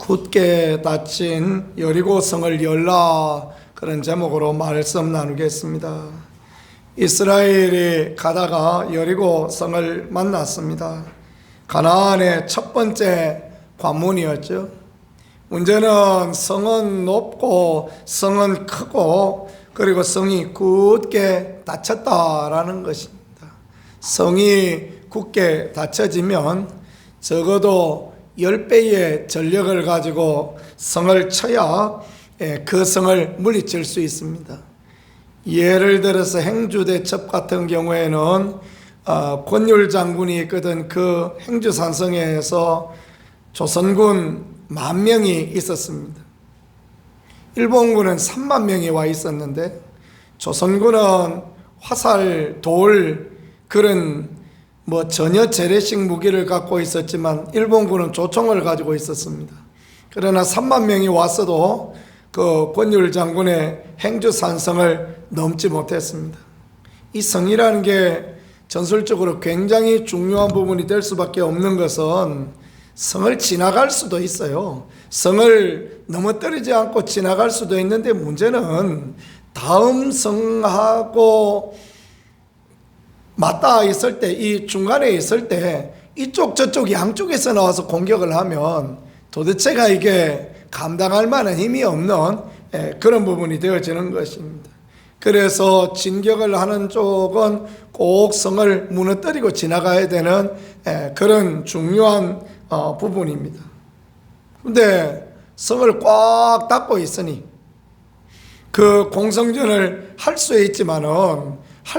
굳게 닫힌 여리고성을 열라, 그런 제목으로 말씀 나누겠습니다. 이스라엘이 가다가 여리고성을 만났습니다. 가나안의 첫 번째 관문이었죠. 문제는 성은 높고 성은 크고 그리고 성이 굳게 닫혔다라는 것입니다. 성이 굳게 닫혀지면 적어도 10배의 전력을 가지고 성을 쳐야 그 성을 물리칠 수 있습니다. 예를 들어서 행주대첩 같은 경우에는 권율 장군이 있거든. 그 행주산성에서 조선군 10,000명이 있었습니다. 일본군은 30,000명이 와 있었는데 조선군은 화살, 돌, 그런 전혀 재래식 무기를 갖고 있었지만 일본군은 조총을 가지고 있었습니다. 그러나 30,000명이 왔어도 그 권율 장군의 행주산성을 넘지 못했습니다. 이 성이라는 게 전술적으로 굉장히 중요한 부분이 될 수밖에 없는 것은 성을 지나갈 수도 있어요. 성을 넘어뜨리지 않고 지나갈 수도 있는데 문제는 다음 성하고 맞닿아 있을 때, 이 중간에 있을 때 이쪽 저쪽 양쪽에서 나와서 공격을 하면 도대체가 이게 감당할 만한 힘이 없는 그런 부분이 되어지는 것입니다. 그래서 진격을 하는 쪽은 꼭 성을 무너뜨리고 지나가야 되는 그런 중요한 부분입니다. 그런데 성을 꽉 닫고 있으니 그 공성전을 할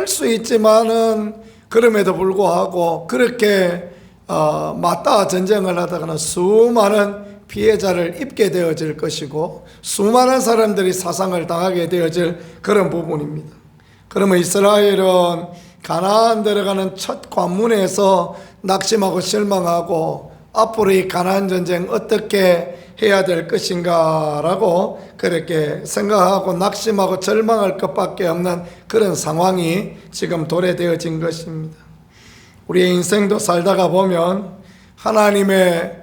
수 있지만은 그럼에도 불구하고 그렇게 맞닿아 전쟁을 하다가는 수많은 피해자를 입게 되어질 것이고 수많은 사람들이 사상을 당하게 되어질 그런 부분입니다. 그러면 이스라엘은 가나안 들어가는 첫 관문에서 낙심하고 실망하고 앞으로 이 가나안 전쟁 어떻게 해야 될 것인가 라고 그렇게 생각하고 낙심하고 절망할 것밖에 없는 그런 상황이 지금 도래되어진 것입니다. 우리의 인생도 살다가 보면 하나님의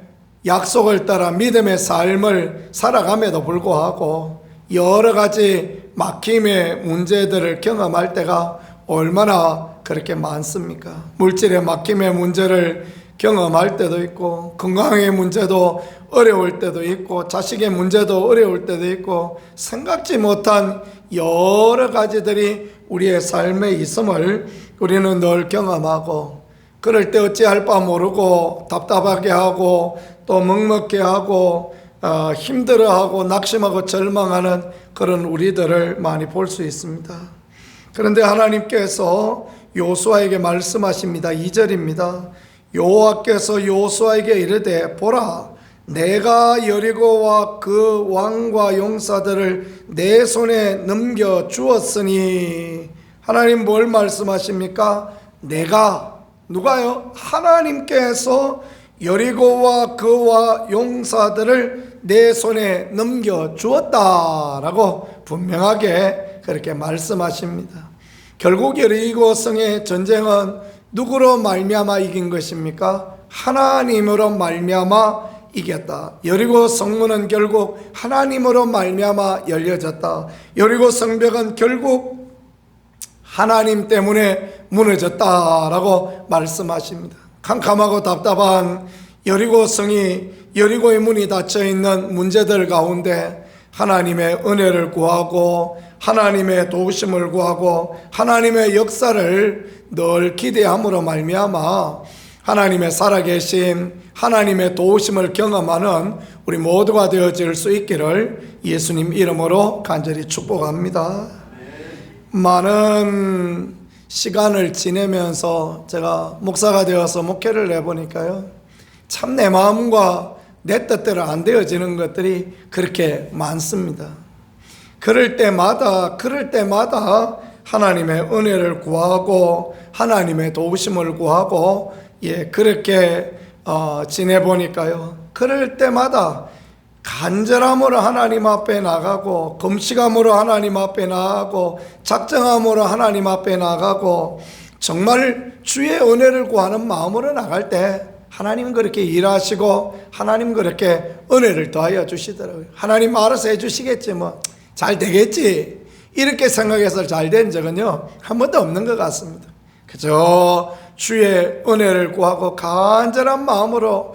약속을 따라 믿음의 삶을 살아감에도 불구하고 여러 가지 막힘의 문제들을 경험할 때가 얼마나 그렇게 많습니까? 물질의 막힘의 문제를 경험할 때도 있고 건강의 문제도 어려울 때도 있고 자식의 문제도 어려울 때도 있고 생각지 못한 여러 가지들이 우리의 삶에 있음을 우리는 늘 경험하고 그럴 때 어찌할 바 모르고 답답하게 하고 또 먹먹게 하고 힘들어하고 낙심하고 절망하는 그런 우리들을 많이 볼 수 있습니다. 그런데 하나님께서 요수아에게 말씀하십니다. 2절입니다. 여호와께서 요수아에게 이르되 보라 내가 여리고와 그 왕과 용사들을 내 손에 넘겨 주었으니 하나님 뭘 말씀하십니까? 누가요? 하나님께서 여리고와 그와 용사들을 내 손에 넘겨 주었다라고 분명하게 그렇게 말씀하십니다. 결국 여리고 성의 전쟁은 누구로 말미암아 이긴 것입니까? 하나님으로 말미암아 이겼다. 여리고 성문은 결국 하나님으로 말미암아 열려졌다. 여리고 성벽은 결국 하나님 때문에 무너졌다라고 말씀하십니다. 캄캄하고 답답한 여리고 성이 여리고의 문이 닫혀 있는 문제들 가운데 하나님의 은혜를 구하고 하나님의 도우심을 구하고 하나님의 역사를 늘 기대함으로 말미암아 하나님의 살아계심, 하나님의 도우심을 경험하는 우리 모두가 되어질 수 있기를 예수님 이름으로 간절히 축복합니다. 많은 시간을 지내면서 제가 목사가 되어서 목회를 해보니까요, 참 내 마음과 내 뜻대로 안 되어지는 것들이 그렇게 많습니다. 그럴 때마다 하나님의 은혜를 구하고 하나님의 도우심을 구하고 그렇게 지내보니까요, 그럴 때마다 간절함으로 하나님 앞에 나가고 금식함으로 하나님 앞에 나가고 작정함으로 하나님 앞에 나가고 정말 주의 은혜를 구하는 마음으로 나갈 때 하나님은 그렇게 일하시고 하나님은 그렇게 은혜를 더하여 주시더라고요. 하나님 알아서 해주시겠지, 뭐 잘 되겠지, 이렇게 생각해서 잘 된 적은요 한 번도 없는 것 같습니다. 그저 주의 은혜를 구하고 간절한 마음으로,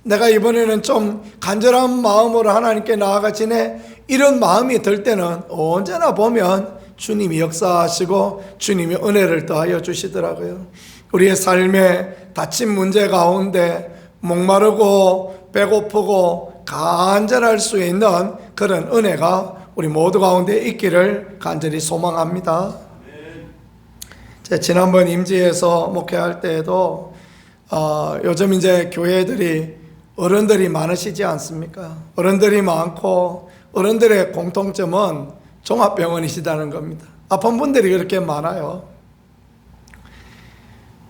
내가 이번에는 좀 간절한 마음으로 하나님께 나아가지네, 이런 마음이 들 때는 언제나 보면 주님이 역사하시고 주님이 은혜를 더하여 주시더라고요. 우리의 삶에 닥친 문제 가운데 목마르고 배고프고 간절할 수 있는 그런 은혜가 우리 모두 가운데 있기를 간절히 소망합니다. 제가 지난번 임지에서 목회할 때에도 요즘 이제 교회들이 어른들이 많으시지 않습니까? 어른들이 많고 어른들의 공통점은 종합병원이시다는 겁니다. 아픈 분들이 그렇게 많아요.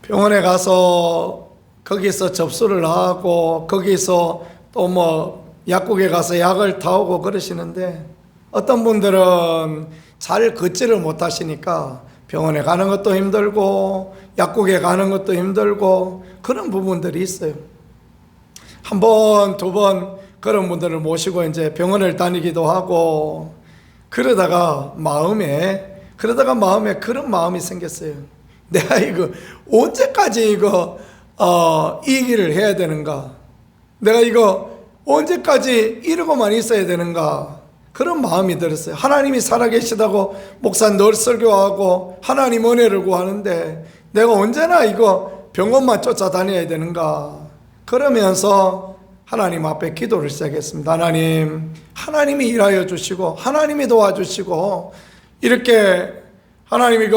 병원에 가서 거기서 접수를 하고 거기서 또 뭐 약국에 가서 약을 타오고 그러시는데, 어떤 분들은 잘 걷지를 못하시니까 병원에 가는 것도 힘들고 약국에 가는 것도 힘들고 그런 부분들이 있어요. 한 번, 두 번 그런 분들을 모시고 이제 병원을 다니기도 하고, 그러다가 마음에 그런 마음이 생겼어요. 내가 이거 언제까지 이 길을 해야 되는가? 내가 이거 언제까지 이러고만 있어야 되는가? 그런 마음이 들었어요. 하나님이 살아계시다고 목사 늘 설교하고 하나님 은혜를 구하는데 내가 언제나 이거 병원만 쫓아다녀야 되는가? 그러면서 하나님 앞에 기도를 시작했습니다. 하나님이 일하여 주시고 하나님이 도와주시고, 이렇게 하나님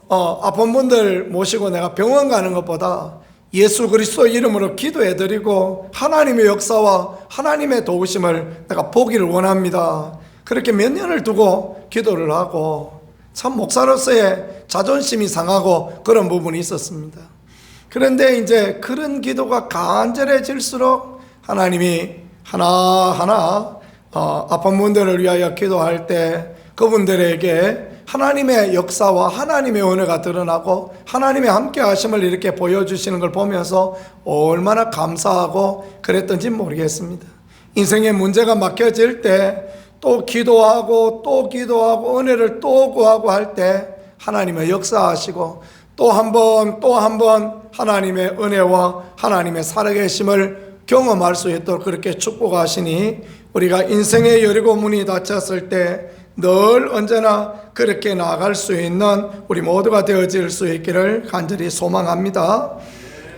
아픈 분들 모시고 내가 병원 가는 것보다 예수 그리스도 이름으로 기도해드리고 하나님의 역사와 하나님의 도우심을 내가 보기를 원합니다. 그렇게 몇 년을 두고 기도를 하고, 참 목사로서의 자존심이 상하고 그런 부분이 있었습니다. 그런데 이제 그런 기도가 간절해질수록 하나님이 하나하나 아픈 분들을 위하여 기도할 때 그분들에게 하나님의 역사와 하나님의 은혜가 드러나고 하나님의 함께 하심을 이렇게 보여주시는 걸 보면서 얼마나 감사하고 그랬던지 모르겠습니다. 인생의 문제가 막혀질 때 또 기도하고 은혜를 또 구하고 할 때 하나님의 역사하시고 또 한 번 하나님의 은혜와 하나님의 살아계심을 경험할 수 있도록 그렇게 축복하시니, 우리가 인생의 여리고 문이 닫혔을 때 늘 언제나 그렇게 나아갈 수 있는 우리 모두가 되어질 수 있기를 간절히 소망합니다.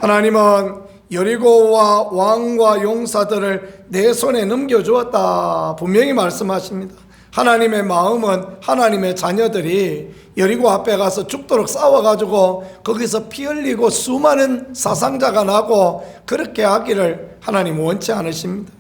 하나님은 여리고와 왕과 용사들을 내 손에 넘겨주었다 분명히 말씀하십니다. 하나님의 마음은 하나님의 자녀들이 여리고 앞에 가서 죽도록 싸워가지고 거기서 피 흘리고 수많은 사상자가 나고 그렇게 하기를 하나님 원치 않으십니다.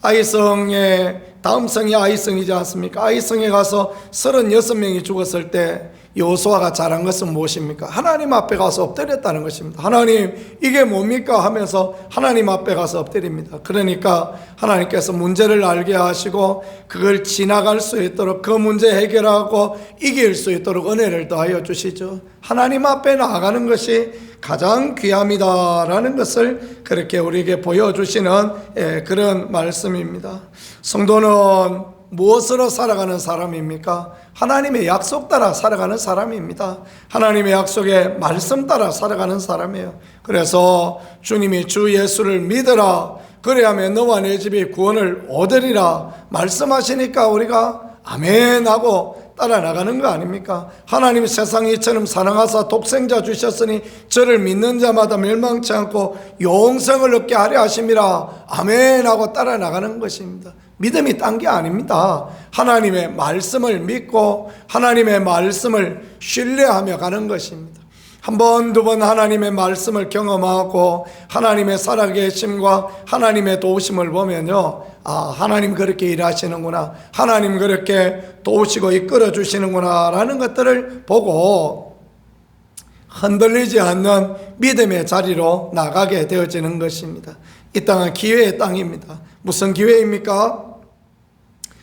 아이성의 다음 성이 아이성이지 않습니까? 아이성에 가서 36명이 죽었을 때 여호수아가 잘한 것은 무엇입니까? 하나님 앞에 가서 엎드렸다는 것입니다. 하나님, 이게 뭡니까? 하면서 하나님 앞에 가서 엎드립니다. 그러니까 하나님께서 문제를 알게 하시고 그걸 지나갈 수 있도록, 그 문제 해결하고 이길 수 있도록 은혜를 더하여 주시죠. 하나님 앞에 나아가는 것이 가장 귀함이다라는 것을 그렇게 우리에게 보여주시는 그런 말씀입니다. 성도는 무엇으로 살아가는 사람입니까? 하나님의 약속 따라 살아가는 사람입니다. 하나님의 약속의 말씀 따라 살아가는 사람이에요. 그래서 주님이 주 예수를 믿으라, 그래야면 너와 내 집이 구원을 얻으리라 말씀하시니까 우리가 아멘 하고 따라 나가는 거 아닙니까? 하나님 세상 이처럼 사랑하사 독생자 주셨으니 저를 믿는 자마다 멸망치 않고 영생을 얻게 하려 하심이라 아멘 하고 따라 나가는 것입니다. 믿음이 딴 게 아닙니다. 하나님의 말씀을 믿고 하나님의 말씀을 신뢰하며 가는 것입니다. 한 번, 두 번 하나님의 말씀을 경험하고 하나님의 살아계심과 하나님의 도우심을 보면요, 하나님 그렇게 일하시는구나, 하나님 그렇게 도우시고 이끌어 주시는구나 라는 것들을 보고 흔들리지 않는 믿음의 자리로 나가게 되어지는 것입니다. 이 땅은 기회의 땅입니다. 무슨 기회입니까?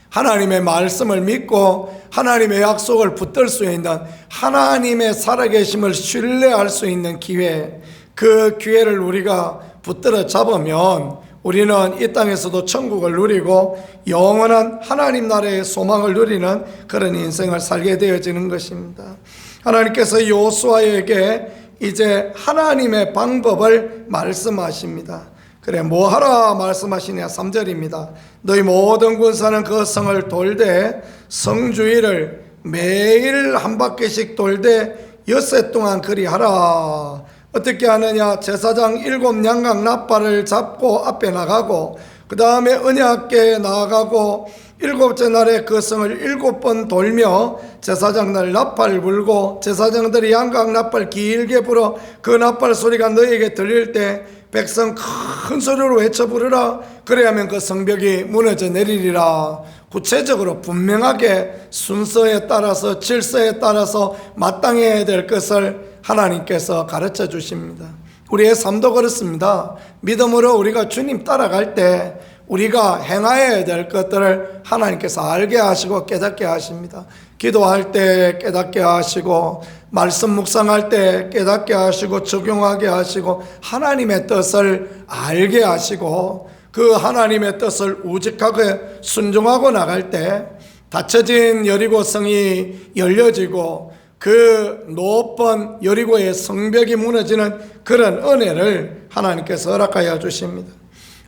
하나님의 말씀을 믿고 하나님의 약속을 붙들 수 있는, 하나님의 살아계심을 신뢰할 수 있는 기회, 그 기회를 우리가 붙들어 잡으면 우리는 이 땅에서도 천국을 누리고 영원한 하나님 나라의 소망을 누리는 그런 인생을 살게 되어지는 것입니다. 하나님께서 여호수아에게 이제 하나님의 방법을 말씀하십니다. 그래, 뭐 하라 말씀하시냐? 3절입니다. 너희 모든 군사는 그 성을 돌되 성주위를 매일 한 바퀴씩 돌되 엿새 동안 그리하라. 어떻게 하느냐? 제사장 7 양각 나팔을 잡고 앞에 나가고 그 다음에 언약궤에 나아가고 7째 날에 그 성을 7번 돌며 제사장들 나팔을 불고 제사장들이 양각 나팔 길게 불어 그 나팔 소리가 너에게 들릴 때 백성 큰 소리로 외쳐 부르라. 그래야만 그 성벽이 무너져 내리리라. 구체적으로 분명하게 순서에 따라서 질서에 따라서 마땅해야 될 것을 하나님께서 가르쳐 주십니다. 우리의 삶도 그렇습니다. 믿음으로 우리가 주님 따라갈 때 우리가 행하여야 될 것들을 하나님께서 알게 하시고 깨닫게 하십니다. 기도할 때 깨닫게 하시고 말씀 묵상할 때 깨닫게 하시고 적용하게 하시고 하나님의 뜻을 알게 하시고 그 하나님의 뜻을 우직하게 순종하고 나갈 때 닫혀진 여리고성이 열려지고 그 높은 여리고의 성벽이 무너지는 그런 은혜를 하나님께서 허락하여 주십니다.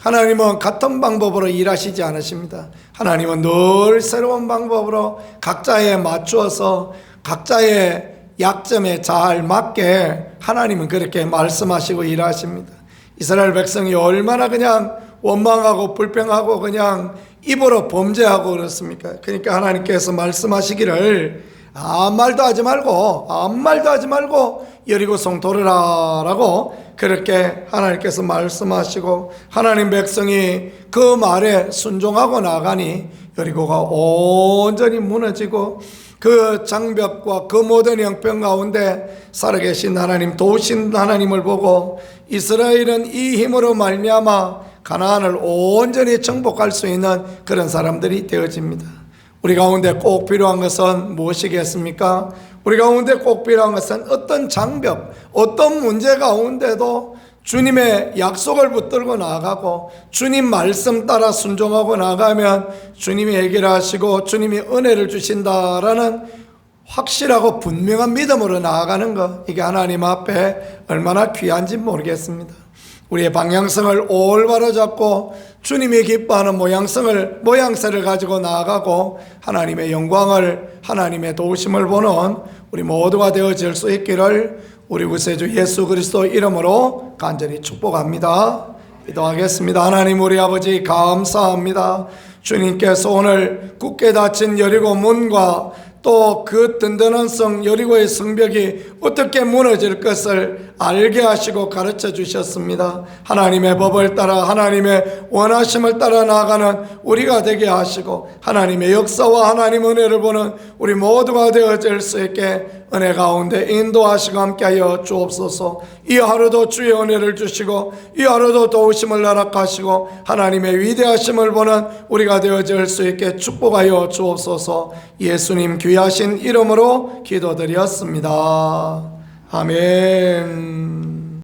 하나님은 같은 방법으로 일하시지 않으십니다. 하나님은 늘 새로운 방법으로 각자에 맞추어서 각자의 약점에 잘 맞게 하나님은 그렇게 말씀하시고 일하십니다. 이스라엘 백성이 얼마나 그냥 원망하고 불평하고 그냥 입으로 범죄하고 그렇습니까? 그러니까 하나님께서 말씀하시기를 아무 말도 하지 말고 여리고성 돌으라 라고 그렇게 하나님께서 말씀하시고 하나님 백성이 그 말에 순종하고 나가니 여리고가 온전히 무너지고 그 장벽과 그 모든 형편 가운데 살아계신 하나님, 도우신 하나님을 보고 이스라엘은 이 힘으로 말미암아 가나안을 온전히 정복할 수 있는 그런 사람들이 되어집니다. 우리 가운데 꼭 필요한 것은 무엇이겠습니까? 우리 가운데 꼭 필요한 것은 어떤 장벽, 어떤 문제 가운데도 주님의 약속을 붙들고 나아가고 주님 말씀 따라 순종하고 나가면 주님이 해결하시고 주님이 은혜를 주신다라는 확실하고 분명한 믿음으로 나아가는 것, 이게 하나님 앞에 얼마나 귀한지 모르겠습니다. 우리의 방향성을 올바로 잡고 주님이 기뻐하는 모양새를 가지고 나아가고 하나님의 영광을, 하나님의 도우심을 보는 우리 모두가 되어질 수 있기를 우리 구세주 예수 그리스도 이름으로 간절히 축복합니다. 기도하겠습니다. 하나님 우리 아버지 감사합니다. 주님께서 오늘 굳게 닫힌 여리고 문과 또 그 든든한 성 여리고의 성벽이 어떻게 무너질 것을 알게 하시고 가르쳐 주셨습니다. 하나님의 법을 따라 하나님의 원하심을 따라 나아가는 우리가 되게 하시고 하나님의 역사와 하나님 은혜를 보는 우리 모두가 되어질 수 있게 은혜 가운데 인도하시고 함께하여 주옵소서. 이 하루도 주의 은혜를 주시고 이 하루도 도우심을 허락하시고 하나님의 위대하심을 보는 우리가 되어질 수 있게 축복하여 주옵소서. 예수님 귀하신 이름으로 기도드렸습니다. 아멘.